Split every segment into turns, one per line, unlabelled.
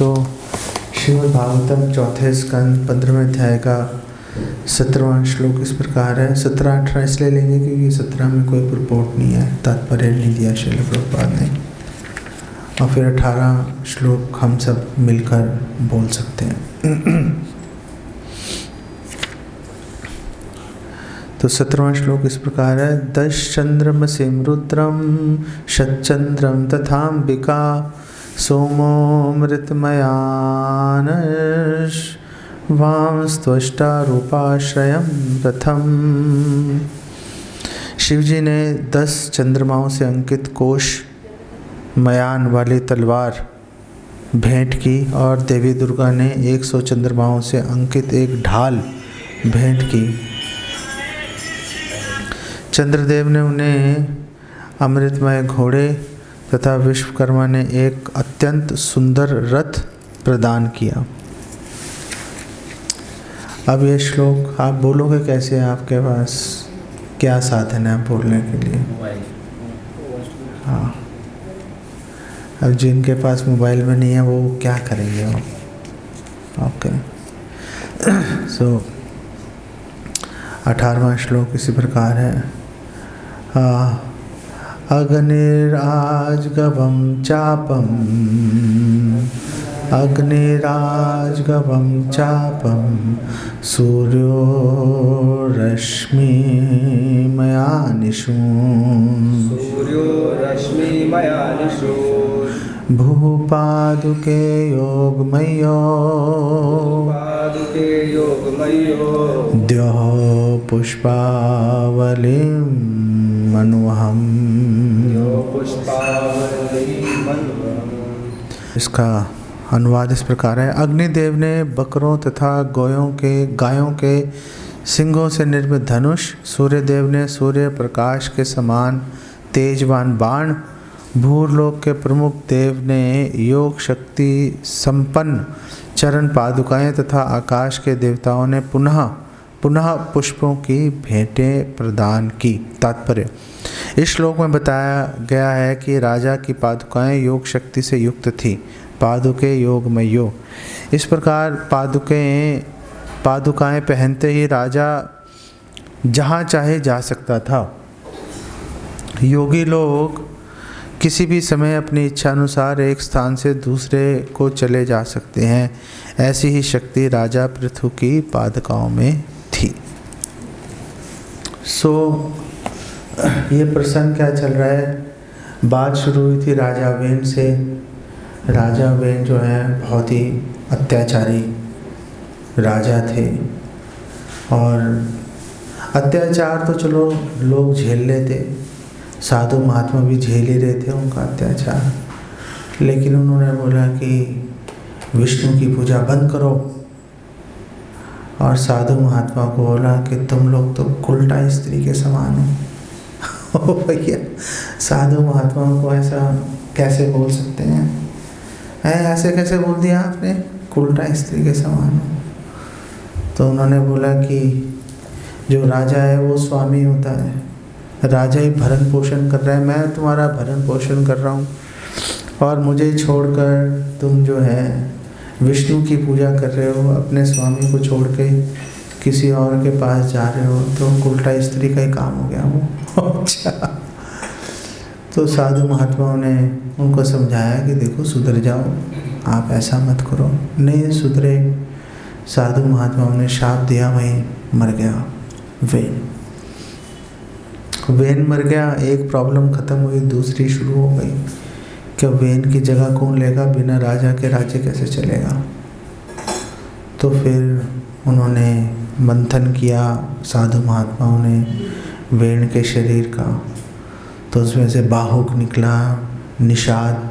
तो श्रीमद् भागवतम चौथे स्कंद 15वें अध्याय का 17वां श्लोक इस प्रकार है। 17-18 इसलिए लेंगे क्योंकि 17 में कोई रिपोर्ट नहीं है, तात्पर्य नहीं दिया श्रील प्रभुपाद ने, और फिर 18 श्लोक हम सब मिलकर बोल सकते हैं। तो 17वां श्लोक इस प्रकार है। 10 चंद्रमसिं रुद्रम शतचंद्रम तथाम्बिका सोमो मृतमयानश वांस्त्वष्टा रूपाश्रयं प्रथम। शिवजी ने 10 चंद्रमाओं से अंकित कोश मयान वाली तलवार भेंट की और देवी दुर्गा ने 100 चंद्रमाओं से अंकित एक ढाल भेंट की। चंद्रदेव ने उन्हें अमृतमय घोड़े तथा विश्वकर्मा ने एक अत्यंत सुंदर रथ प्रदान किया। अब ये श्लोक आप बोलोगे कैसे? आपके पास क्या साधन है बोलने के लिए? हाँ, अब जिनके पास मोबाइल में नहीं है वो क्या करेंगे? ओके, सो 18वां श्लोक इसी प्रकार है। अग्निराजगवं चापम अग्निराजगवं चापम सूर्यो रश्मिमयानिषु भूपादुके योगमयो द्योः पुष्पावलिं मनुहम। इसका अनुवाद इस प्रकार है। अग्निदेव ने बकरों तथा गायों के सिंगों से निर्मित धनुष, सूर्यदेव ने सूर्य प्रकाश के समान तेजवान बाण, भूलोक के प्रमुख देव ने योग शक्ति संपन्न चरण पादुकाएं तथा आकाश के देवताओं ने पुनः पुष्पों की भेंटें प्रदान की। तात्पर्य, इस श्लोक में बताया गया है कि राजा की पादुकाएं योग शक्ति से युक्त थी। पादुके योगमयो। इस प्रकार पादुकाएं पहनते ही राजा जहाँ चाहे जा सकता था। योगी लोग किसी भी समय अपनी इच्छा अनुसार एक स्थान से दूसरे को चले जा सकते हैं। ऐसी ही शक्ति राजा पृथु की पादुकाओं में थी। ये प्रसंग क्या चल रहा है? बात शुरू हुई थी राजा वेन से। राजा वेन जो है बहुत ही अत्याचारी राजा थे, और अत्याचार तो चलो लोग झेल लेते, साधु महात्मा भी झेल ही रहे थे उनका अत्याचार, लेकिन उन्होंने बोला कि विष्णु की पूजा बंद करो, और साधु महात्मा को बोला कि तुम लोग तो उल्टा स्त्री के समान हो। भैया, साधु महात्माओं को ऐसा कैसे बोल सकते हैं? ऐसे कैसे बोल दिया आपने, उल्टा स्त्री के समान हो? तो उन्होंने बोला कि जो राजा है वो स्वामी होता है, राजा ही भरण पोषण कर रहा है, मैं तुम्हारा भरण पोषण कर रहा हूँ, और मुझे छोड़कर तुम जो है विष्णु की पूजा कर रहे हो, अपने स्वामी को छोड़ के किसी और के पास जा रहे हो, तो उल्टा स्त्री का ही काम हो गया वो। अच्छा, तो साधु महात्माओं ने उनको समझाया कि देखो सुधर जाओ, आप ऐसा मत करो। नहीं सुधरे, साधु महात्माओं ने शाप दिया, वहीं मर गया वेन मर गया। एक प्रॉब्लम खत्म हुई, दूसरी शुरू हो गई कि वेन की जगह कौन लेगा? बिना राजा के राज्य कैसे चलेगा? तो फिर उन्होंने मंथन किया साधु महात्माओं ने वेन के शरीर का, तो उसमें से बाहुक निकला, निषाद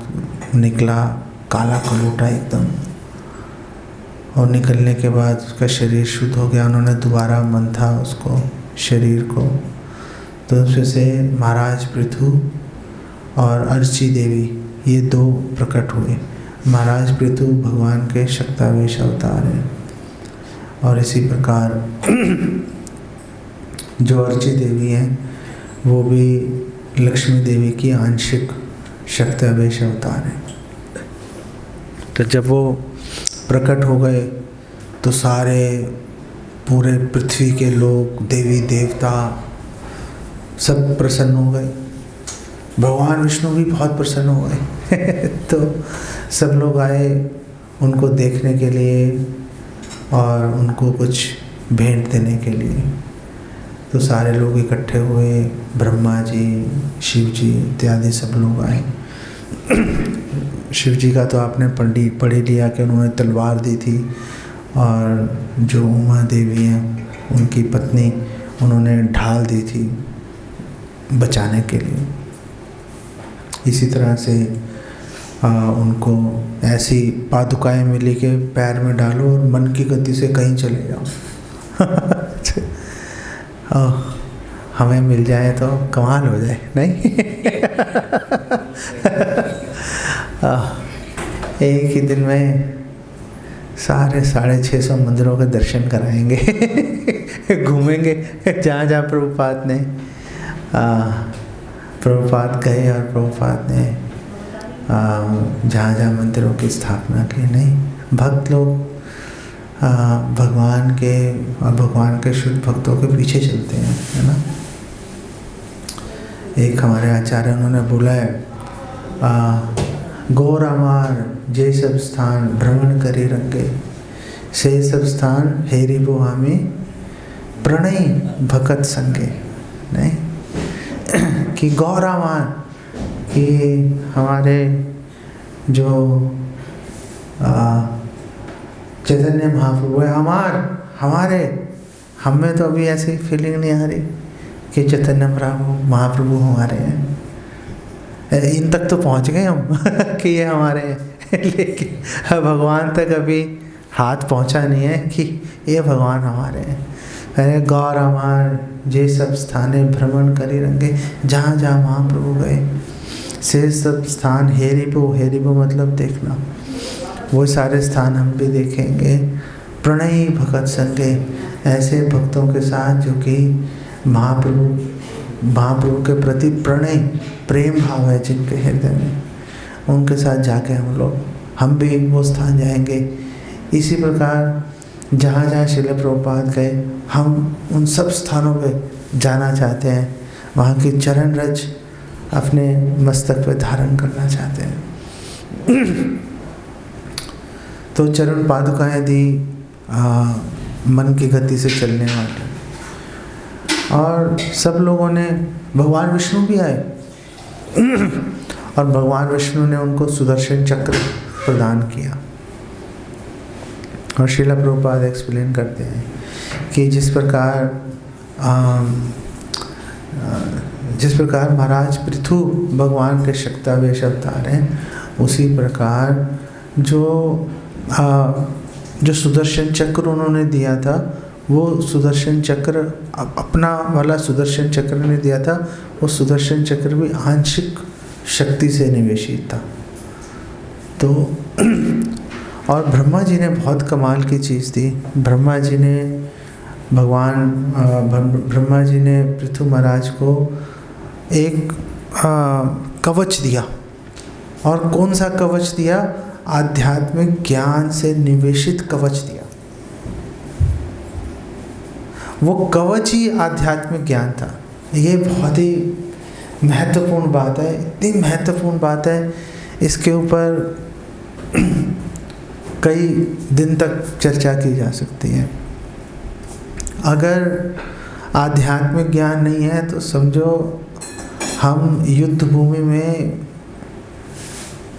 निकला, काला कलूटा एकदम, और निकलने के बाद उसका शरीर शुद्ध हो गया। उन्होंने दोबारा मंथा उसको शरीर को, तो उसमें से महाराज पृथु और अर्ची देवी ये 2 प्रकट हुए। महाराज पृथु भगवान के शक्तावेश अवतार हैं, और इसी प्रकार जो अर्ची देवी हैं वो भी लक्ष्मी देवी की आंशिक शक्तावेश अवतार हैं। तो जब वो प्रकट हो गए तो सारे पूरे पृथ्वी के लोग, देवी देवता सब प्रसन्न हो गए। भगवान विष्णु भी बहुत प्रसन्न हो गए तो सब लोग आए उनको देखने के लिए और उनको कुछ भेंट देने के लिए। तो सारे लोग इकट्ठे हुए, ब्रह्मा जी, शिव जी इत्यादि सब लोग आए। शिव जी का तो आपने पढ़ ही लिया कि उन्होंने तलवार दी थी, और जो उमा देवी हैं उनकी पत्नी, उन्होंने ढाल दी थी बचाने के लिए। इसी तरह से उनको ऐसी पादुकाएं मिली कि पैर में डालो और मन की गति से कहीं चले जाओ हमें मिल जाए तो कमाल हो जाए, नहीं एक ही दिन में सारे 650 मंदिरों के दर्शन कराएंगे घूमेंगे जहाँ जहाँ प्रभुपाद ने प्रभुपाद गए और प्रभुपाद ने जहाँ जहाँ मंदिरों की स्थापना की। नहीं, भक्त लोग भगवान के और भगवान के शुद्ध भक्तों के पीछे चलते हैं, है ना। एक हमारे आचार्य उन्होंने बोला है, गौर अमार जे सब स्थान भ्रमण करी रंगे, से सब स्थान हेरी बो हामी प्रणय भगत संगे। नहीं कि गौर अमार कि हमारे जो चैतन्य महाप्रभु है, हमारे हम में तो अभी ऐसी फीलिंग नहीं आ रही कि चैतन्य महाप्रभु हमारे हैं। इन तक तो पहुंच गए हम कि ये हमारे हैं लेकिन भगवान तक अभी हाथ पहुंचा नहीं है कि ये भगवान हमारे हैं। अरे गौर हमार जे सब स्थाने भ्रमण करी रंगे, जहाँ जहाँ महाप्रभु गए से सब स्थान हेरिबो मतलब देखना, वो सारे स्थान हम भी देखेंगे। प्रणयी भगत संगे, ऐसे भक्तों के साथ जो कि महाप्रभु के प्रति प्रणय प्रेम भाव है जिनके हृदय में, उनके साथ जाके हम भी वो स्थान जाएंगे। इसी प्रकार जहाँ जहाँ श्रील प्रभुपाद गए, हम उन सब स्थानों पे जाना चाहते हैं, वहाँ की चरण रज अपने मस्तक पे धारण करना चाहते हैं। तो चरण पादुकाएं दी मन की गति से चलने वाले, और सब लोगों ने, भगवान विष्णु भी आए और भगवान विष्णु ने उनको सुदर्शन चक्र प्रदान किया। और श्रील प्रभुपाद एक्सप्लेन करते हैं कि जिस प्रकार महाराज पृथु भगवान के शक्तावेश अवतार हैं, उसी प्रकार जो सुदर्शन चक्र उन्होंने दिया था, वो सुदर्शन चक्र अपना वाला सुदर्शन चक्र ने दिया था, वो सुदर्शन चक्र भी आंशिक शक्ति से निवेशित था। तो और ब्रह्मा जी ने बहुत कमाल की चीज़ दी। ब्रह्मा जी ने पृथु महाराज को एक कवच दिया। और कौन सा कवच दिया? आध्यात्मिक ज्ञान से निवेशित कवच दिया। वो कवच ही आध्यात्मिक ज्ञान था। ये बहुत ही महत्वपूर्ण बात है, इतनी महत्वपूर्ण बात है, इसके ऊपर कई दिन तक चर्चा की जा सकती है। अगर आध्यात्मिक ज्ञान नहीं है तो समझो हम युद्ध भूमि में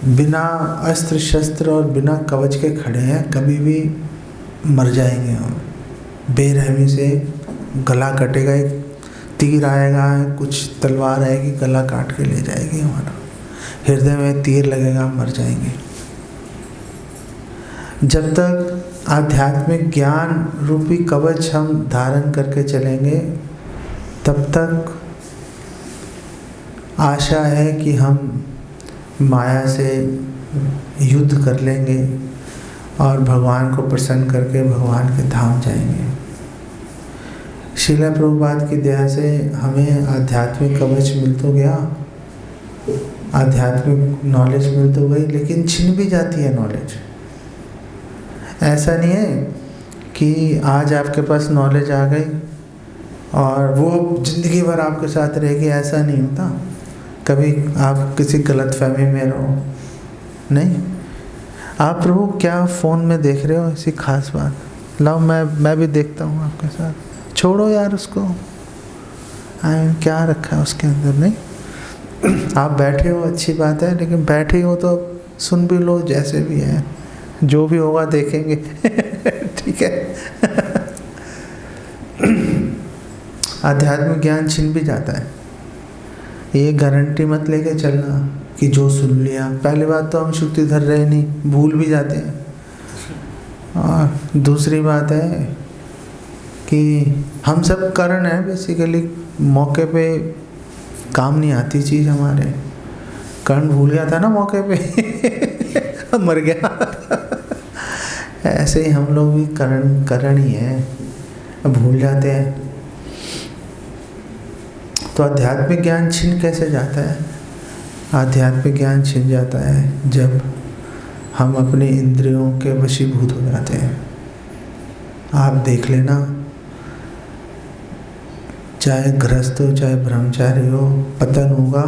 बिना अस्त्र शस्त्र और बिना कवच के खड़े हैं, कभी भी मर जाएंगे हम। बेरहमी से गला कटेगा, एक तीर आएगा, कुछ तलवार आएगी, गला काट के ले जाएगी हमारा, हृदय में तीर लगेगा, मर जाएंगे। जब तक आध्यात्मिक ज्ञान रूपी कवच हम धारण करके चलेंगे, तब तक आशा है कि हम माया से युद्ध कर लेंगे और भगवान को प्रसन्न करके भगवान के धाम जाएंगे। श्रील प्रभुपाद की दया से हमें आध्यात्मिक कवच मिल तो गया, आध्यात्मिक नॉलेज मिल तो गई, लेकिन छिन भी जाती है नॉलेज। ऐसा नहीं है कि आज आपके पास नॉलेज आ गई और वो ज़िंदगी भर आपके साथ रहेगी, ऐसा नहीं होता। कभी आप किसी गलतफहमी में रहो, नहीं, आप प्रभु क्या फ़ोन में देख रहे हो ऐसी खास बात, लाओ मैं भी देखता हूँ आपके साथ, छोड़ो यार उसको, क्या रखा है उसके अंदर। नहीं, आप बैठे हो अच्छी बात है, लेकिन बैठे हो तो सुन भी लो, जैसे भी है, जो भी होगा देखेंगे। ठीक है। आध्यात्मिक ज्ञान छिन भी जाता है, ये गारंटी मत लेके चलना कि जो सुन लिया। पहली बात तो हम शुक्ति धर रहे नहीं, भूल भी जाते हैं। और दूसरी बात है कि हम सब करण है बेसिकली, मौके पे काम नहीं आती चीज़ हमारे। कर्ण भूल गया था ना मौके पे, मर गया। ऐसे ही हम लोग भी करण ही है, भूल जाते हैं। तो आध्यात्मिक ज्ञान छिन कैसे जाता है? आध्यात्मिक ज्ञान छिन जाता है जब हम अपने इंद्रियों के वशीभूत हो जाते हैं। आप देख लेना, चाहे गृहस्थ हो चाहे ब्रह्मचारी हो, पतन होगा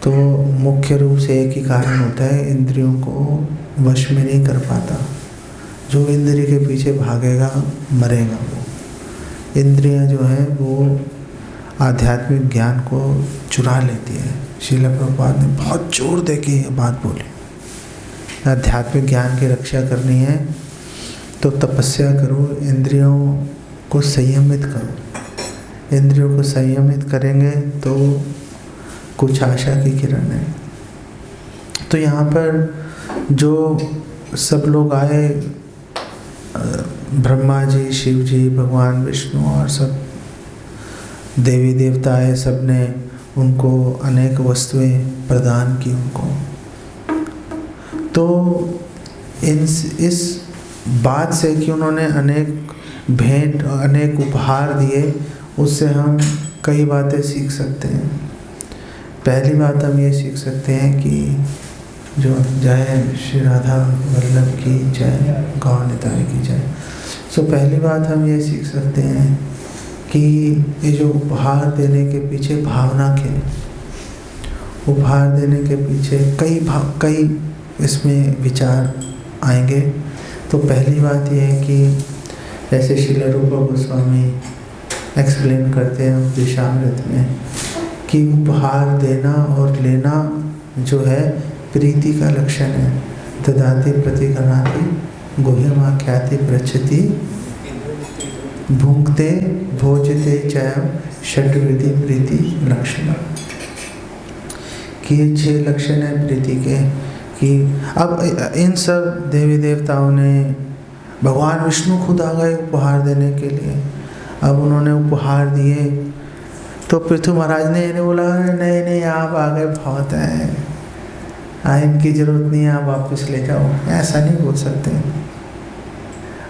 तो मुख्य रूप से एक ही कारण होता है, इंद्रियों को वश में नहीं कर पाता। जो इंद्रिय के पीछे भागेगा मरेगा। वो इंद्रियां जो है वो आध्यात्मिक ज्ञान को चुरा लेती है। श्रील प्रभुपाद ने बहुत जोर दे के ये बात बोली, आध्यात्मिक ज्ञान की रक्षा करनी है तो तपस्या करो, इंद्रियों को संयमित करो। इंद्रियों को संयमित करेंगे तो कुछ आशा की किरण है। तो यहाँ पर जो सब लोग आए, ब्रह्मा जी, शिव जी, भगवान विष्णु और सब देवी देवता आए, सब ने उनको अनेक वस्तुएं प्रदान की उनको। तो इस बात से कि उन्होंने अनेक भेंट, अनेक उपहार दिए, उससे हम कई बातें सीख सकते हैं। पहली बात हम ये सीख सकते हैं कि जो जय श्री राधा वल्लभ की जय, गौ निताई की जय। सो पहली बात हम ये सीख सकते हैं कि ये जो उपहार देने के पीछे भावना के, उपहार देने के पीछे कई इसमें विचार आएंगे। तो पहली बात यह है कि जैसे श्रील रूप गोस्वामी एक्सप्लेन करते हैं उपदेशामृत में कि उपहार देना और लेना जो है प्रीति का लक्षण है। ददाति प्रतिगणाति गुह्यमाख्याति पृच्छति भुंक्ते भोजते चयम षट्विधि प्रीति लक्षण। कि ये 6 लक्षण है प्रीति के। कि अब इन सब देवी देवताओं ने, भगवान विष्णु खुद आ गए उपहार देने के लिए। अब उन्होंने उपहार दिए तो पृथु महाराज ने इन्हें बोला, नहीं नहीं आप आ गए बहुत है, इनकी ज़रूरत नहीं है, आप वापस ले जाओ। ऐसा नहीं बोल सकते।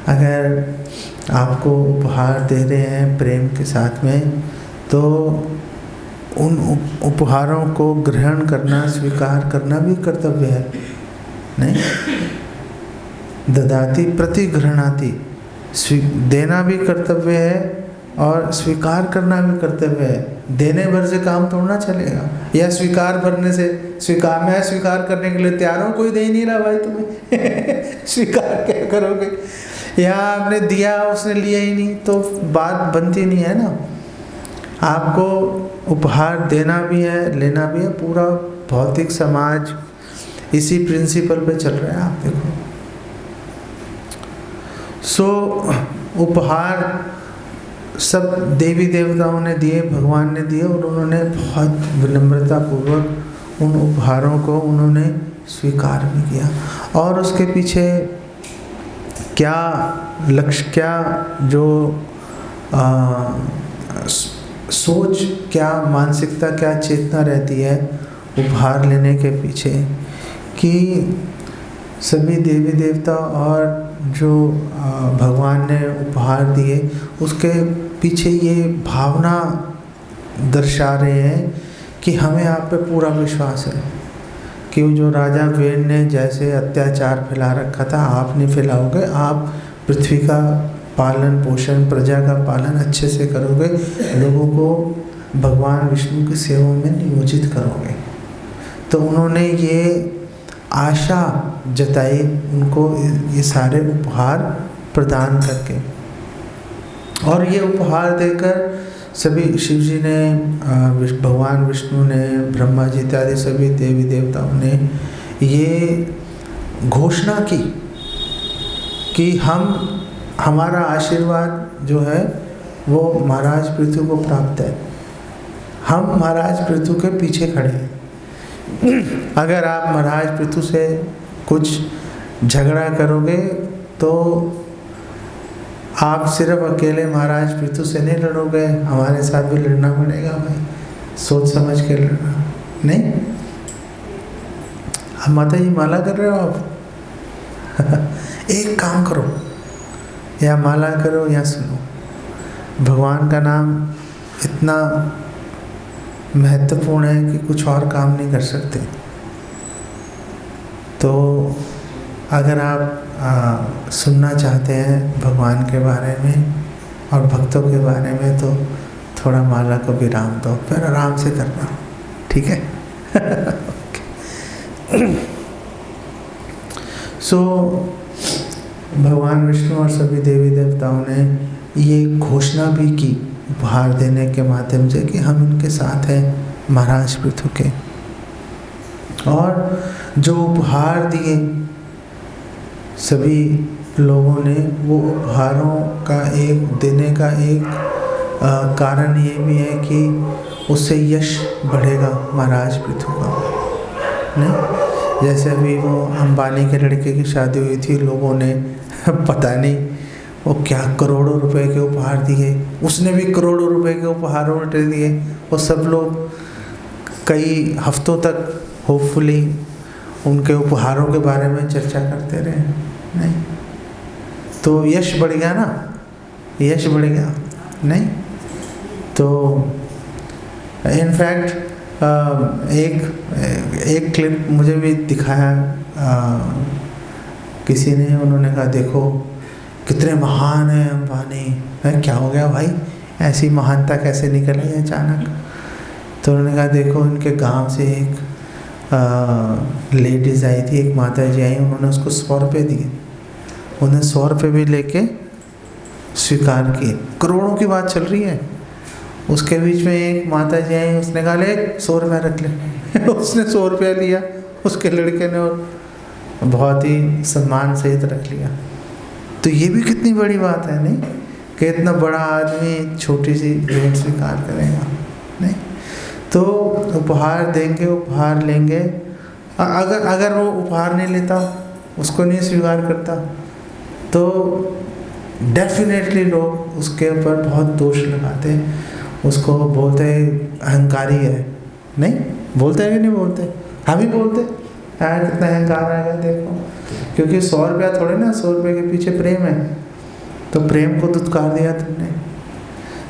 अगर आपको उपहार दे रहे हैं प्रेम के साथ में, तो उन उपहारों को ग्रहण करना, स्वीकार करना भी कर्तव्य है। नहीं, ददाति प्रतिगृह्णाति, देना भी कर्तव्य है और स्वीकार करना भी कर्तव्य है। देने भर से काम थोड़ा चलेगा, या स्वीकार भरने से, मैं स्वीकार करने के लिए तैयार हूँ, कोई दे ही नहीं रहा भाई तुम्हें। स्वीकार क्या करोगे? यहाँ आपने दिया, उसने लिया ही नहीं, तो बात बनती नहीं है ना। आपको उपहार देना भी है, लेना भी है। पूरा भौतिक समाज इसी प्रिंसिपल पे चल रहा है, आप देखो। उपहार सब देवी देवताओं ने दिए, भगवान ने दिए, और उन्होंने बहुत विनम्रता पूर्वक उन उपहारों को उन्होंने स्वीकार भी किया। और उसके पीछे क्या लक्ष्य, क्या जो सोच, क्या मानसिकता, क्या चेतना रहती है उपहार लेने के पीछे, कि सभी देवी देवता और जो भगवान ने उपहार दिए, उसके पीछे ये भावना दर्शा रहे हैं कि हमें आप पे पूरा विश्वास है कि वो जो राजा वेन ने जैसे अत्याचार फैला रखा था आप नहीं फैलाओगे, आप पृथ्वी का पालन पोषण, प्रजा का पालन अच्छे से करोगे, लोगों को भगवान विष्णु की सेवा में नियोजित करोगे। तो उन्होंने ये आशा जताई उनको ये सारे उपहार प्रदान करके, और ये उपहार देकर सभी शिव जी ने, भगवान विष्णु ने, ब्रह्मा जी इत्यादि सभी देवी देवताओं ने ये घोषणा की कि हमारा आशीर्वाद जो है वो महाराज पृथु को प्राप्त है, हम महाराज पृथु के पीछे खड़े हैं। अगर आप महाराज पृथु से कुछ झगड़ा करोगे तो आप सिर्फ अकेले महाराज पृथु से नहीं लड़ोगे, हमारे साथ भी लड़ना पड़ेगा भाई, सोच समझ के लड़ना। नहीं, अब माता जी माला कर रहे हो आप एक काम करो, या माला करो या सुनो, भगवान का नाम इतना महत्वपूर्ण है कि कुछ और काम नहीं कर सकते। तो अगर आप सुनना चाहते हैं भगवान के बारे में और भक्तों के बारे में, तो थोड़ा माला को विराम दो, फिर आराम से करना, ठीक है? सो भगवान विष्णु और सभी देवी देवताओं ने ये घोषणा भी की उपहार देने के माध्यम से कि हम इनके साथ हैं महाराज पृथु के। और जो उपहार दिए सभी लोगों ने, वो उपहारों का एक देने का एक कारण ये भी है कि उससे यश बढ़ेगा महाराज पृथु का। नहीं, जैसे अभी वो अंबानी के लड़के की शादी हुई थी, लोगों ने पता नहीं वो क्या करोड़ों रुपए के उपहार दिए, उसने भी करोड़ों रुपए के उपहार उल्टे दिए, और सब लोग कई हफ्तों तक होपफुली उनके उपहारों के बारे में चर्चा करते रहे। नहीं, तो यश बढ़ गया ना, यश बढ़ गया। नहीं, तो इनफैक्ट एक क्लिप मुझे भी दिखाया किसी ने, उन्होंने कहा देखो कितने महान हैं अंबानी। क्या हो गया भाई, ऐसी महानता कैसे निकल आई अचानक? तो उन्होंने कहा देखो इनके गांव से एक लेडीज़ आई थी, एक माता जी आई, उन्होंने उसको 100 रुपये दिए, उन्हें 100 रुपये भी लेके स्वीकार किए। करोड़ों की बात चल रही है, उसके बीच में एक माता जी आई, उसने कहा ले 100 रुपया रख ले उसने 100 रुपया लिया उसके लड़के ने, और बहुत ही सम्मान सहित रख लिया। तो ये भी कितनी बड़ी बात है, नहीं, कि इतना बड़ा आदमी छोटी सी भेंट स्वीकार करेगा। नहीं, तो उपहार देंगे, उपहार लेंगे। अगर वो उपहार नहीं लेता, उसको नहीं स्वीकार करता, तो डेफिनेटली लोग उसके ऊपर बहुत दोष लगाते हैं, उसको बोलते हैं अहंकारी है। नहीं बोलते हैं कि नहीं बोलते? हम ही बोलते यार कितना अहंकार आ गया देखो, क्योंकि 100 रुपया थोड़े ना, 100 रुपये के पीछे प्रेम है, तो प्रेम को दुत्कार दिया तुमने।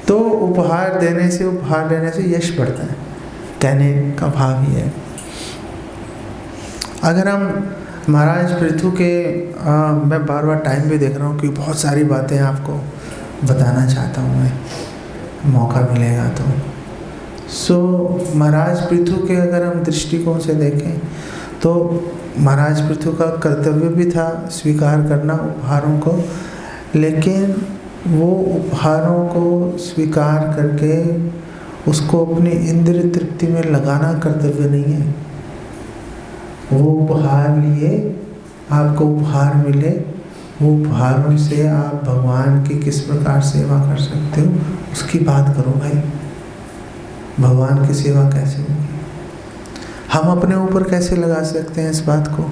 तो उपहार देने से, उपहार लेने से यश बढ़ता है, कहने का भाव ही है। अगर हम महाराज पृथु के मैं बार बार टाइम भी देख रहा हूँ कि बहुत सारी बातें आपको बताना चाहता हूँ मैं, मौका मिलेगा तो। महाराज पृथु के अगर हम दृष्टिकोण से देखें तो महाराज पृथु का कर्तव्य भी था स्वीकार करना उपहारों को, लेकिन वो उपहारों को स्वीकार करके उसको अपनी इंद्रिय तृप्ति में लगाना कर्तव्य नहीं है। वो उपहार लिए, आपको उपहार मिले, वो उपहारों से आप भगवान की किस प्रकार सेवा कर सकते हो उसकी बात करो भाई। भगवान की सेवा कैसे होगी, हम अपने ऊपर कैसे लगा सकते हैं इस बात को?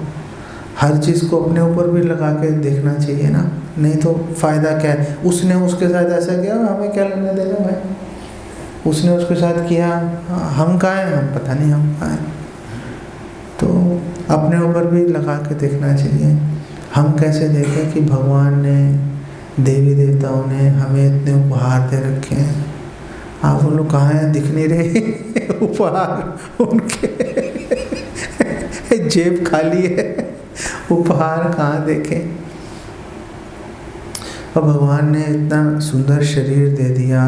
हर चीज़ को अपने ऊपर भी लगा के देखना चाहिए ना, नहीं तो फ़ायदा क्या है? उसने उसके साथ ऐसा किया, हमें क्या लेना देना भाई? उसने उसके साथ किया, हम कहाँ हैं? हम पता नहीं हम कहाँ हैं। तो अपने ऊपर भी लगा के देखना चाहिए। हम कैसे देखें कि भगवान ने, देवी देवताओं ने हमें इतने उपहार दे रखे हैं, आप वो लोग कहाँ हैं, दिख नहीं रहे। उपहार उनके जेब खाली है, उपहार कहाँ देखें। और भगवान ने इतना सुंदर शरीर दे दिया,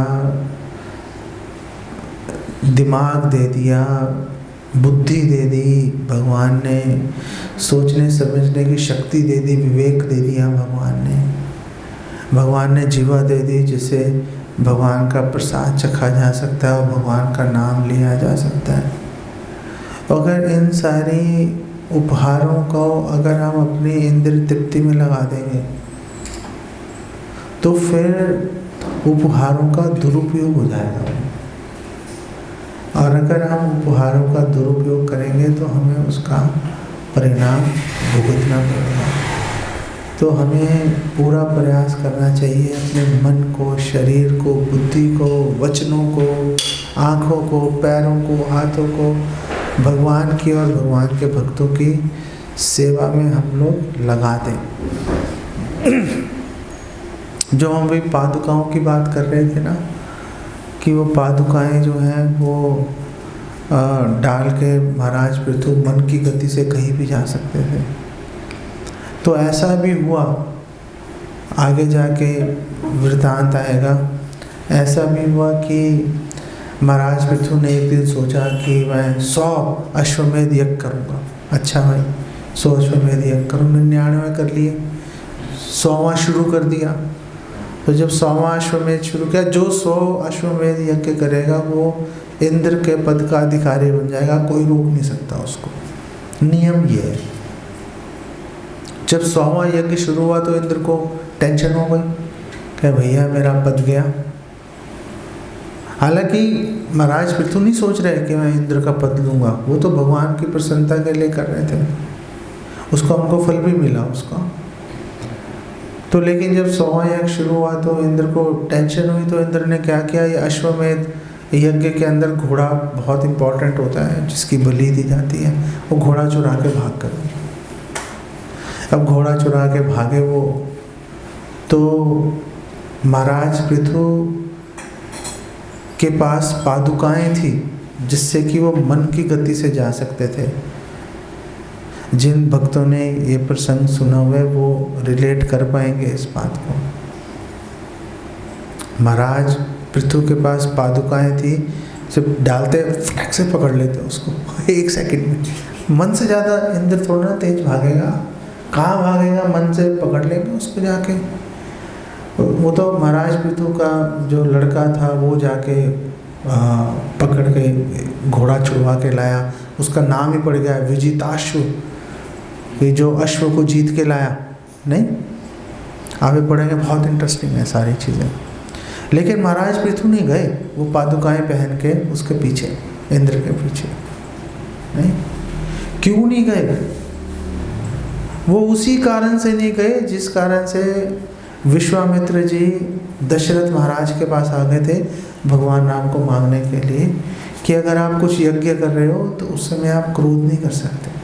दिमाग दे दिया, बुद्धि दे दी, भगवान ने सोचने समझने की शक्ति दे दी, विवेक दे दिया भगवान ने जीवा दे दी, जिससे भगवान का प्रसाद चखा जा सकता है और भगवान का नाम लिया जा सकता है। अगर इन सारी उपहारों को अगर हम अपनी इंद्रिय तृप्ति में लगा देंगे तो फिर उपहारों का दुरुपयोग हो जाएगा, और अगर हम उपहारों का दुरुपयोग करेंगे तो हमें उसका परिणाम भुगतना पड़ेगा। तो हमें पूरा प्रयास करना चाहिए अपने मन को, शरीर को, बुद्धि को, वचनों को, आँखों को, पैरों को, हाथों को भगवान की और भगवान के भक्तों की सेवा में हम लोग लगा दें। जो हम भी पादुकाओं की बात कर रहे थे ना, कि वो पादुकाएं जो हैं वो डाल के महाराज पृथु मन की गति से कहीं भी जा सकते थे। तो ऐसा भी हुआ, आगे जाके वृतांत आएगा। ऐसा भी हुआ कि महाराज पृथु ने एक दिन सोचा कि मैं 100 अश्वमेध यज्ञ करूँगा। अच्छा भाई, 100 अश्वमेध यज्ञ करूँ। 99 कर लिए, 100वां शुरू कर दिया। तो जब 100वां अश्वमेध शुरू किया, जो 100 अश्वमेध यज्ञ करेगा वो इंद्र के पद का अधिकारी बन जाएगा, कोई रोक नहीं सकता उसको। नियम ये है। जब 100वां यज्ञ शुरू हुआ तो इंद्र को टेंशन हो गई कि भैया मेरा पद गया। हालांकि महाराज पृथु नहीं सोच रहे कि मैं इंद्र का पद लूँगा, वो तो भगवान की प्रसन्नता के लिए कर रहे थे, उसको हमको फल भी मिला उसका। तो लेकिन जब 100वां यज्ञ शुरू हुआ तो इंद्र को टेंशन हुई। तो इंद्र ने क्या किया, ये अश्वमेध यज्ञ के अंदर घोड़ा बहुत इम्पोर्टेंट होता है जिसकी बलि दी जाती है, वो घोड़ा चुरा के भाग कर दिया। अब घोड़ा चुरा के भागे वो, तो महाराज पृथु के पास पादुकाएं थी जिससे कि वो मन की गति से जा सकते थे। जिन भक्तों ने ये प्रसंग सुना हुआ है वो रिलेट कर पाएंगे इस बात को। महाराज पृथु के पास पादुकाएं थी, सिर्फ डालते फटक से पकड़ लेते उसको 1 सेकंड में। मन से ज़्यादा इंद्र थोड़ा ना तेज भागेगा, कहाँ भागेगा, मन से पकड़ लेंगे उसको जाके। वो तो महाराज पृथु का जो लड़का था वो जाके पकड़ के घोड़ा छुड़वा के लाया। उसका नाम ही पड़ गया विजिताश्व, कि जो अश्व को जीत के लाया। नहीं, आगे पढ़ेंगे, बहुत इंटरेस्टिंग है सारी चीज़ें। लेकिन महाराज पृथु नहीं गए वो पादुकाएं पहन के उसके पीछे, इंद्र के पीछे। नहीं, क्यों नहीं गए? वो उसी कारण से नहीं गए जिस कारण से विश्वामित्र जी दशरथ महाराज के पास आ गए थे भगवान राम को मांगने के लिए, कि अगर आप कुछ यज्ञ कर रहे हो तो उस समय आप क्रोध नहीं कर सकते।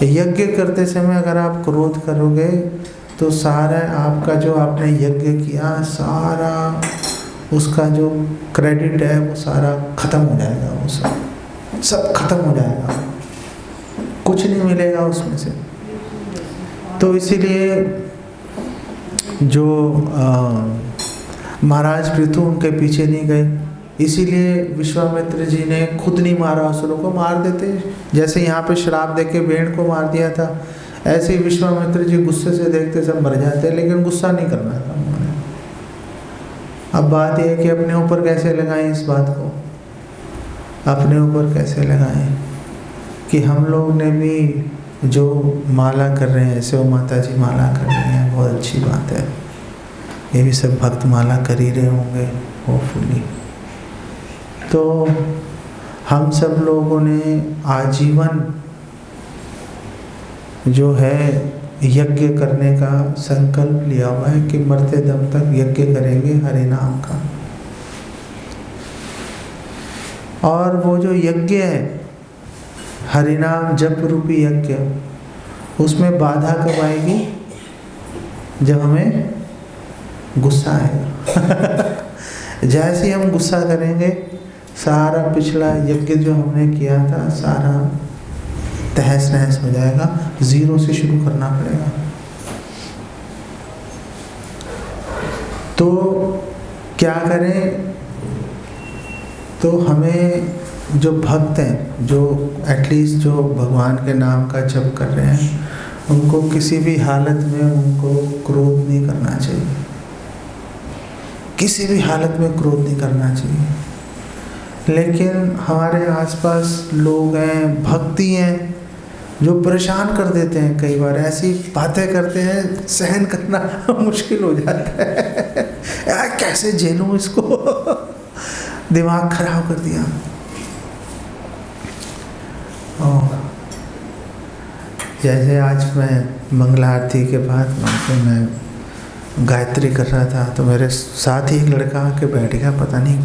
यज्ञ करते समय अगर आप क्रोध करोगे तो सारा आपका जो आपने यज्ञ किया, सारा उसका जो क्रेडिट है वो सारा खत्म हो जाएगा, वो सब खत्म हो जाएगा, कुछ नहीं मिलेगा उसमें से। तो इसीलिए जो महाराज पृथु उनके पीछे नहीं गए, इसीलिए विश्वामित्र जी ने खुद नहीं मारा, असुरों को मार देते। जैसे यहाँ पे श्राप देके भेड़ को मार दिया था, ऐसे ही विश्वामित्र जी गुस्से से देखते सब मर जाते, लेकिन गुस्सा नहीं करना था उन्होंने। अब बात यह है कि अपने ऊपर कैसे लगाएं इस बात को, अपने ऊपर कैसे लगाएं कि हम लोग ने भी जो माला कर रहे हैं, शिव माता जी माला कर रहे हैं, बहुत अच्छी बात है। ये भी सब भक्त माला कर ही रहे होंगे होपफुली। तो हम सब लोगों ने आजीवन जो है यज्ञ करने का संकल्प लिया हुआ है कि मरते दम तक यज्ञ करेंगे हरि नाम का। और वो जो यज्ञ है हरिनाम जप रूपी यज्ञ, उसमें बाधा कब आएगी? जब हमें गुस्सा आएगा। जैसे ही हम गुस्सा करेंगे, सारा पिछला यज्ञ जो हमने किया था सारा तहस नहस हो जाएगा, जीरो से शुरू करना पड़ेगा। तो क्या करें? तो हमें जो भक्त हैं, जो एटलीस्ट जो भगवान के नाम का जप कर रहे हैं, उनको किसी भी हालत में उनको क्रोध नहीं करना चाहिए, किसी भी हालत में क्रोध नहीं करना चाहिए। लेकिन हमारे आसपास लोग हैं, भक्ति हैं, जो परेशान कर देते हैं, कई बार ऐसी बातें करते हैं सहन करना मुश्किल हो जाता है। यार कैसे झेलूं इसको, दिमाग खराब कर दिया। जैसे आज मैं मंगला आरती के बाद मैं गायत्री कर रहा था, तो मेरे साथ ही एक लड़का आके बैठ गया, पता नहीं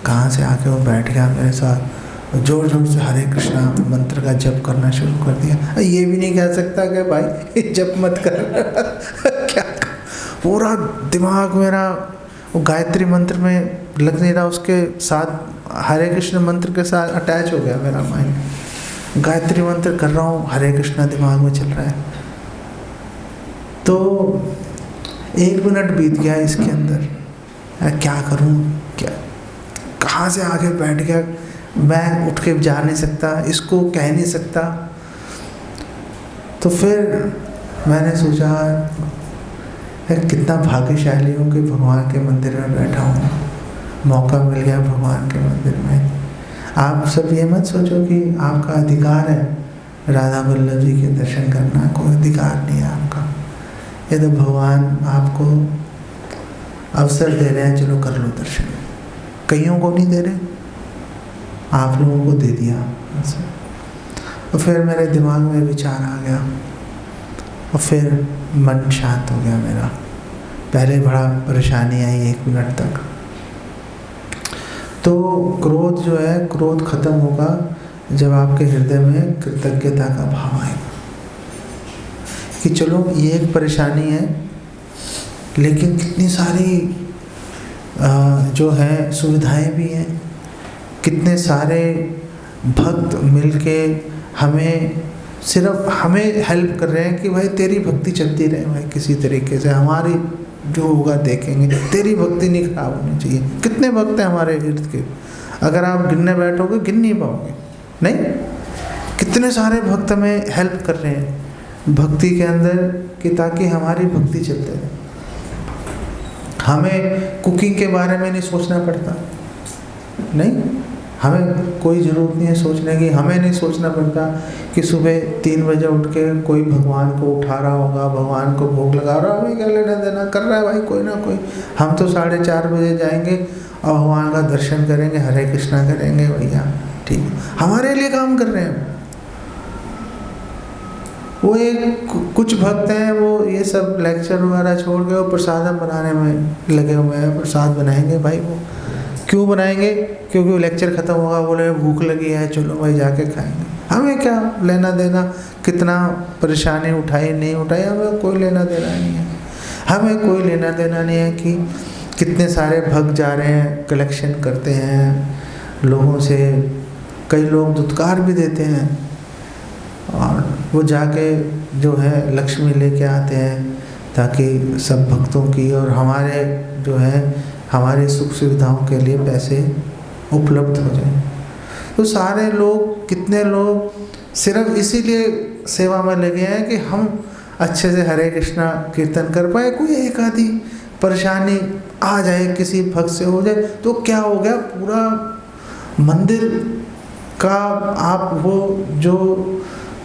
कहाँ से आके वो बैठ गया मेरे साथ, जोर जोर से हरे कृष्णा मंत्र का जप करना शुरू कर दिया। ये भी नहीं कह सकता कि भाई जप मत कर क्या, पूरा दिमाग मेरा वो गायत्री मंत्र में लग नहीं रहा, उसके साथ हरे कृष्ण मंत्र के साथ अटैच हो गया मेरा माइंड। गायत्री मंत्र कर रहा हूँ, हरे कृष्णा दिमाग में चल रहा है। तो 1 मिनट बीत गया इसके अंदर, क्या करूँ, क्या कहाँ से आके बैठ गया, मैं उठ के जा नहीं सकता, इसको कह नहीं सकता। तो फिर मैंने सोचा कितना भाग्यशाली हूँ कि भगवान के मंदिर में बैठा हूँ, मौका मिल गया भगवान के मंदिर में। आप सब ये मत सोचो कि आपका अधिकार है राधा वल्लभ जी के दर्शन करना, कोई अधिकार नहीं है आपका। ये तो भगवान आपको अवसर दे रहे हैं, चलो कर लो दर्शन। कईयों को नहीं दे रहे, आप लोगों को दे दिया। और फिर मेरे दिमाग में विचार आ गया और फिर मन शांत हो गया मेरा। पहले बड़ा परेशानी आई 1 मिनट तक। तो क्रोध जो है, क्रोध खत्म होगा जब आपके हृदय में कृतज्ञता का भाव आएगा कि चलो ये एक परेशानी है, लेकिन कितनी सारी जो है सुविधाएं भी हैं, कितने सारे भक्त मिलके सिर्फ हमें हेल्प कर रहे हैं कि भाई तेरी भक्ति चलती रहे भाई, किसी तरीके से हमारी जो होगा देखेंगे, तेरी भक्ति नहीं खराब होनी चाहिए। कितने भक्त हैं हमारे इर्द गिर्द, अगर आप गिनने बैठोगे गिन नहीं पाओगे, नहीं, कितने सारे भक्त हमें हेल्प कर रहे हैं भक्ति के अंदर कि ताकि हमारी भक्ति चलते रहे। हमें कुकिंग के बारे में नहीं सोचना पड़ता, नहीं, हमें कोई ज़रूरत नहीं है सोचने की। हमें नहीं सोचना पड़ता कि सुबह 3 बजे उठ के कोई भगवान को उठा रहा होगा, भगवान को भोग लगा रहा, हमें क्या लेना देना, कर रहा है भाई कोई ना कोई। हम तो 4:30 बजे जाएंगे और भगवान का दर्शन करेंगे, हरे कृष्णा करेंगे, भैया ठीक है, हमारे लिए काम कर रहे हैं। वो एक कुछ भक्त हैं, वो ये सब लेक्चर वगैरह छोड़ के वो प्रसादम बनाने में लगे हुए हैं। प्रसाद बनाएंगे भाई, वो क्यों बनाएंगे? क्योंकि वो लेक्चर ख़त्म होगा, बोले भूख लगी है, चलो भाई जाके खाएंगे। हमें क्या लेना देना, कितना परेशानी उठाई नहीं उठाई, हमें कोई लेना देना नहीं है। हमें कोई लेना देना नहीं है कि कितने सारे भक्त जा रहे हैं, कलेक्शन करते हैं लोगों से, कई लोग दुत्कार भी देते हैं और वो जाके जो है लक्ष्मी लेके आते हैं ताकि सब भक्तों की और हमारे जो है हमारी सुख सुविधाओं के लिए पैसे उपलब्ध हो जाएं। तो सारे लोग, कितने लोग सिर्फ इसीलिए सेवा में लगे हैं कि हम अच्छे से हरे कृष्णा कीर्तन कर पाए। कोई एक आधी परेशानी आ जाए, किसी भक्त से हो जाए तो क्या हो गया, पूरा मंदिर का आप वो जो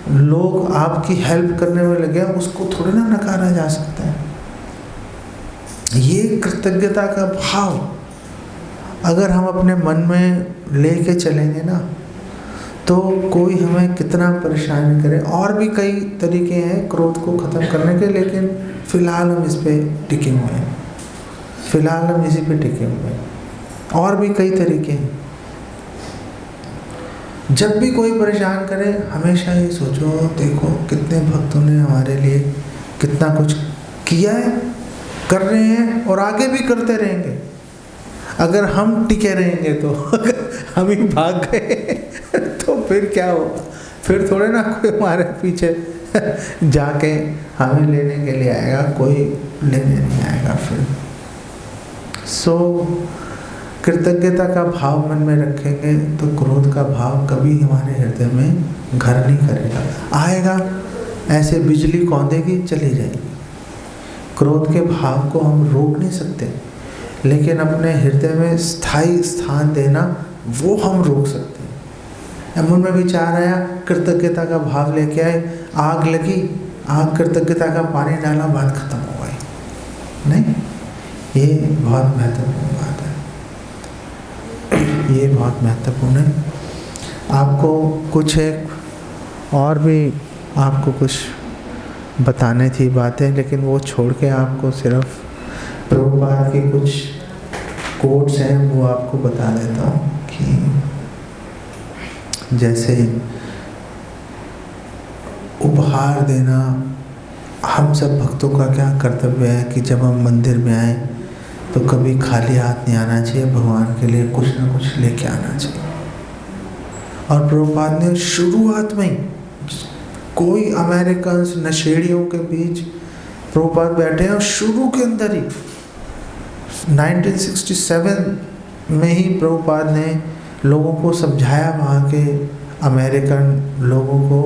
लोग आपकी हेल्प करने में लगे हैं उसको थोड़ी ना नकारा जा सकता है। ये कृतज्ञता का भाव अगर हम अपने मन में लेके चलेंगे ना, तो कोई हमें कितना परेशान करे। और भी कई तरीके हैं क्रोध को ख़त्म करने के, लेकिन फ़िलहाल हम इस पे टिके हुए हैं, फ़िलहाल हम इसी पे टिके हुए हैं। और भी कई तरीके हैं। जब भी कोई परेशान करे हमेशा ये सोचो, देखो कितने भक्तों ने हमारे लिए कितना कुछ किया है, कर रहे हैं और आगे भी करते रहेंगे। अगर हम टिके रहेंगे तो अगर हम ही भाग गए तो फिर क्या होगा? फिर थोड़े ना कोई हमारे पीछे जाके हमें लेने के लिए आएगा, कोई लेने नहीं आएगा फिर। कृतज्ञता का भाव मन में रखेंगे तो क्रोध का भाव कभी हमारे हृदय में घर नहीं करेगा। आएगा ऐसे बिजली कौंधेगी चली जाएगी। क्रोध के भाव को हम रोक नहीं सकते, लेकिन अपने हृदय में स्थायी स्थान देना वो हम रोक सकते हैं। मन में विचार आया, कृतज्ञता का भाव लेके आए, आग लगी, आग कृतज्ञता का पानी डाला, बात खत्म हो गई। नहीं, ये बहुत महत्वपूर्ण बात है। ये बहुत महत्वपूर्ण है। आपको कुछ एक और भी आपको कुछ बताने थी बातें, लेकिन वो छोड़ के आपको सिर्फ प्रभुपाद के कुछ कोट्स हैं वो आपको बता देता हूँ कि जैसे उपहार देना, हम सब भक्तों का क्या कर्तव्य है कि जब हम मंदिर में आए तो कभी खाली हाथ नहीं आना चाहिए, भगवान के लिए कुछ ना कुछ लेके आना चाहिए। और प्रभुपाद ने शुरुआत में ही, कोई अमेरिकन नशेड़ियों के बीच प्रभुपाद बैठे हैं और शुरू के अंदर ही 1967 में ही प्रभुपाद ने लोगों को समझाया, वहाँ के अमेरिकन लोगों को,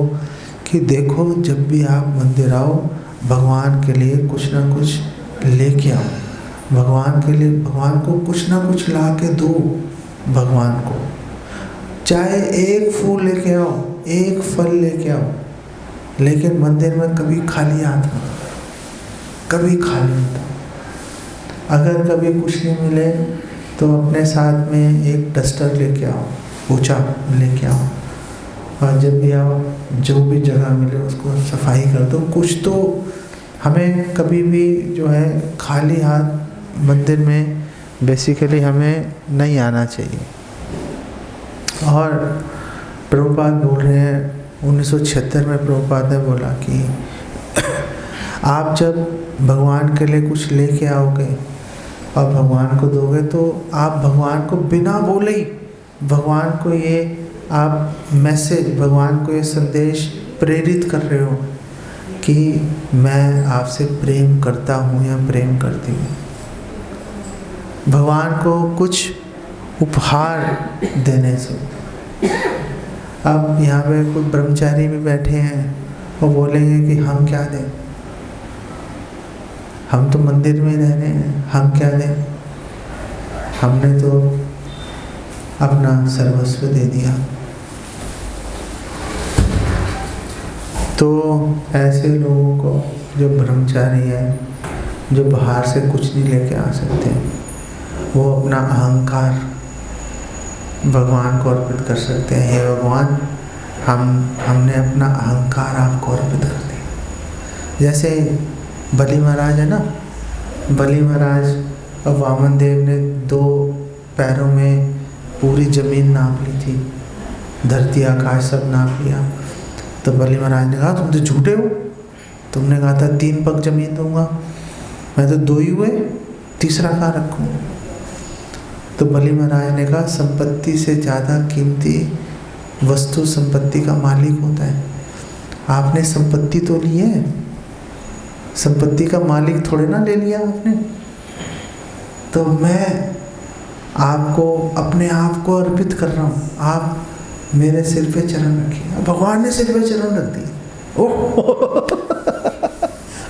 कि देखो जब भी आप मंदिर आओ भगवान के लिए कुछ ना कुछ लेके आओ, भगवान के लिए, भगवान को कुछ ना कुछ ला के दो। भगवान को चाहे एक फूल लेके आओ, एक फल लेके आओ, लेकिन मंदिर में कभी खाली हाथ मत, कभी खाली मत। अगर कभी कुछ नहीं मिले तो अपने साथ में एक डस्टर लेके आओ, पोछा लेके आओ, और जब भी आओ जो भी जगह मिले उसको सफाई कर दो। कुछ तो हमें कभी भी जो है खाली हाथ मंदिर में बेसिकली हमें नहीं आना चाहिए। और प्रभुपाद बोल रहे हैं, 1976 में प्रभुपाद ने बोला कि आप जब भगवान के लिए कुछ लेके आओगे और भगवान को दोगे तो आप भगवान को बिना बोले ही भगवान को ये आप मैसेज, भगवान को ये संदेश प्रेरित कर रहे हो कि मैं आपसे प्रेम करता हूँ या प्रेम करती हूँ। भगवान को कुछ उपहार देने से। अब यहाँ पे कुछ ब्रह्मचारी भी बैठे हैं, वो बोलेंगे कि हम क्या दें, हम तो मंदिर में रह रहे हैं, हम क्या दें, हमने तो अपना सर्वस्व दे दिया। तो ऐसे लोगों को, जो ब्रह्मचारी है, जो बाहर से कुछ नहीं लेके आ सकते, वो अपना अहंकार भगवान को अर्पित कर सकते हैं। हे भगवान, हमने अपना अहंकार आपको अर्पित कर दिया। जैसे बलि महाराज है ना, बलि महाराज और वामन देव ने 2 पैरों में पूरी ज़मीन नाप ली थी, धरती आकाश सब नाप लिया। तो बलि महाराज ने कहा तुम तो झूठे हो, तुमने कहा था 3 पग ज़मीन दूंगा, मैं तो 2 ही हुए, तीसरा कहाँ रखूँ। तो बलि महाराज ने कहा संपत्ति से ज़्यादा कीमती वस्तु संपत्ति का मालिक होता है। आपने संपत्ति तो ली है, संपत्ति का मालिक थोड़े ना ले लिया आपने। तो मैं आपको अपने आप को अर्पित कर रहा हूँ, आप मेरे सिर पे चरण रखिए। भगवान ने सिर पे चरण रख दिया।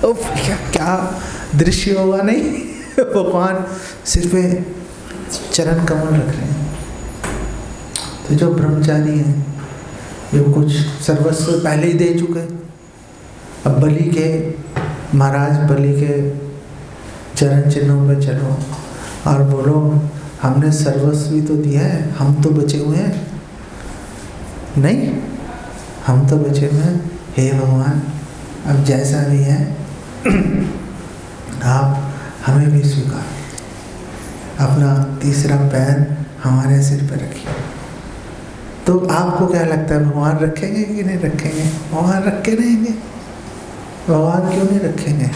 ओह क्या दृश्य होगा नहीं। भगवान सिर पे चरण कमल रख रहे हैं। तो जो ब्रह्मचारी हैं, जो कुछ सर्वस्व पहले ही दे चुके, अब बलि के महाराज, बलि के चरण चिन्हों पे चलो और बोलो हमने सर्वस्व भी तो दिया है, हम तो बचे हुए हैं। नहीं, हम तो बचे हुए हैं। हे भगवान, अब जैसा भी है आप हमें भी स्वीकार, अपना तीसरा पैर हमारे सिर पर रखिए। तो आपको क्या लगता है, भगवान रखेंगे कि नहीं रखेंगे? भगवान रख के रहेंगे। भगवान क्यों नहीं रखेंगे?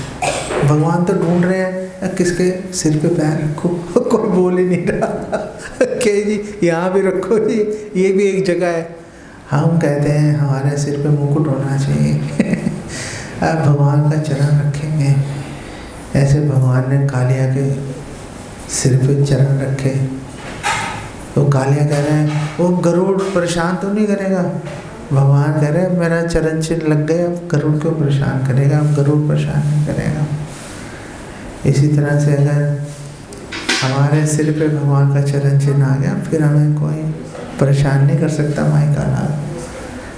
भगवान तो ढूंढ रहे हैं किसके सिर पे पैर रखो, कोई बोल ही नहीं रहा कि जी यहाँ भी रखो जी, ये भी एक जगह है। हम कहते हैं हमारे सिर पे मुकुट होना चाहिए अब भगवान का चरण रखेंगे। ऐसे भगवान ने कालिया के सिर पे चरण रखे, तो कालिया कह रहे हैं वो गरुड़ परेशान तो नहीं करेगा। भगवान कह रहे हैं मेरा चरण चिन्ह लग गए, अब गरुड़ क्यों परेशान करेगा, अब गरुड़ परेशान नहीं करेगा। इसी तरह से अगर हमारे सिर पे भगवान का चरण चिन्ह आ गया, फिर हमें कोई परेशान नहीं कर सकता माई काला।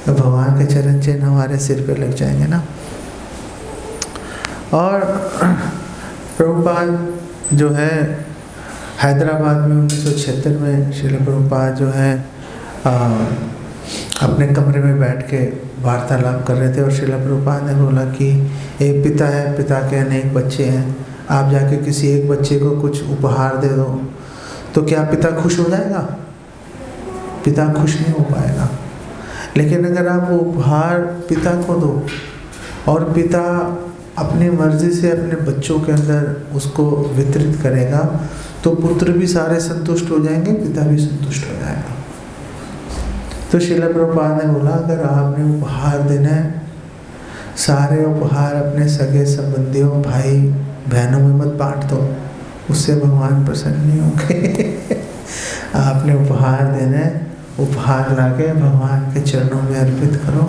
तो भगवान के चरण चिन्ह हमारे सिर पे लग जाएंगे ना। और प्रभुपाद जो है हैदराबाद में 1976 में श्रील प्रभुपाद जो है अपने कमरे में बैठ के वार्तालाप कर रहे थे, और श्रील प्रभुपाद ने बोला कि एक पिता है, पिता के अनेक बच्चे हैं, आप जाके किसी एक बच्चे को कुछ उपहार दे दो तो क्या पिता खुश हो जाएगा? पिता खुश नहीं हो पाएगा। लेकिन अगर आप वो उपहार पिता को दो और पिता अपनी मर्जी से अपने बच्चों के अंदर उसको वितरित करेगा, तो पुत्र भी सारे संतुष्ट हो जाएंगे, पिता भी संतुष्ट हो जाएगा। तो श्रील प्रभुपाद ने बोला अगर आपने उपहार देना है, सारे उपहार अपने सगे संबंधियों भाई बहनों में मत बांट दो, उससे भगवान प्रसन्न नहीं होंगे आपने उपहार देना है, उपहार लाके भगवान के चरणों में अर्पित करो।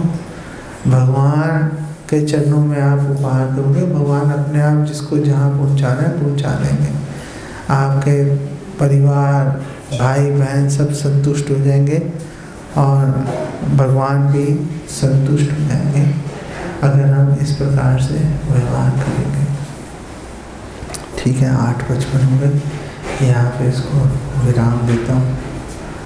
भगवान के चरणों में आप उपहार दोगे, भगवान अपने आप जिसको जहाँ पहुँचाना है पहुँचा देंगे। आपके परिवार भाई बहन सब संतुष्ट हो जाएंगे और भगवान भी संतुष्ट हो जाएंगे अगर हम इस प्रकार से व्यवहार करेंगे। ठीक है, 8:55 हो गए, यहाँ पे इसको विराम देता हूँ।